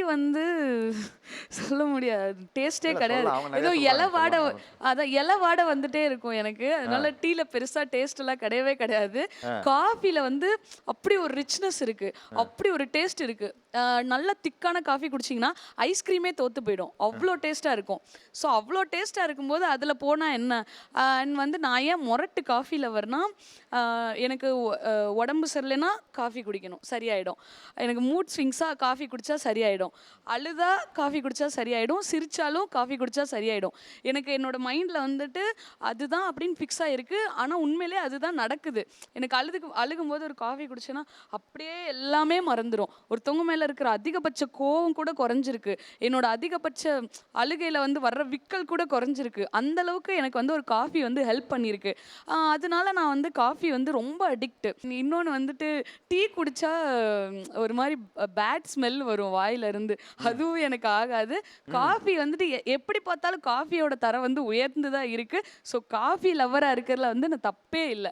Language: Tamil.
வந்து சொல்ல முடியாது. டேஸ்ட்டே இல்ல கிடையாது. சொல்லலாம். அவங்க ஏதோ நெறைய இலை சொல்றாங்க. வாடை சொல்லலாம். நானும் அதான் இலை வாடை வந்துட்டே இருக்கும் எனக்கு. அதனால டீல பெருசா டேஸ்ட்லாம் கிடையவே கிடையாது. காஃபில வந்து அப்படி ஒரு ரிச்னஸ் இருக்கு. அப்படி ஒரு டேஸ்ட் இருக்கு. அ நல்ல திக்கான காஃபி குடிச்சீங்கன்னா, ஐஸ்கிரீமே தோத்து போயிடும். அவ்ளோ டேஸ்ட்டா இருக்கும். ஸோ அவ்ளோ டேஸ்ட்டா இருக்கும்போது அதில போனா என்ன? அண்ட் வந்து நான் ஏன் மொரட்டு காஃபி லவர்னா, அ எனக்கு உடம்பு சரியில்லைன்னா காஃபி குடிக்கணும். சரியாயிடும். எனக்கு மூட் ஸ்விங்ஸா காஃபி குடிச்சா சரியாயிடும். அழுதா காஃபி குடிச்சா சரியாயிடும். சிரிச்சாலும் காஃபி குடிச்சா சரியாயிடும். எனக்கு என்னோட மைண்ட்ல வந்துட்டு அதுதான் அப்படின்னு ஃபிக்ஸ் ஆயிருக்கு. ஆனா உண்மையிலேயே அதுதான் நடக்குது. எனக்கு அழுகும்போது ஒரு காஃபி குடிச்சேன்னா, அப்படியே எல்லாமே மறந்துரும். ஒருத்தவங்க மேல இருக்கிற அதிகபட்ச கோவம் கூட குறைஞ்சிருக்கு. என்னோட அதிகபட்ச அழுகையில வந்து வர்ற விக்கல் கூட குறைஞ்சிருக்கு. அந்த அளவுக்கு எனக்கு வந்து ஒரு காஃபி வந்து ஹெல்ப் பண்ணியிருக்கு. அதனால நான் வந்து காஃபி வந்து ரொம்ப அடிக்ட். இன்னொன்னு வந்துட்டு டீ குடிச்சா ஒரு மாரி பேட் ஸ்மெல் வரும் வாயில இருந்து. அதுவும் எனக்கு ஆகாது. காஃபி வந்துட்டு எப்படி பார்த்தாலும் காஃபியோட தரம் வந்து உயர்ந்து தான் இருக்கு. ஸோ காஃபி லவ்வரா இருக்கிறதுல வந்து நான் தப்பே இல்ல.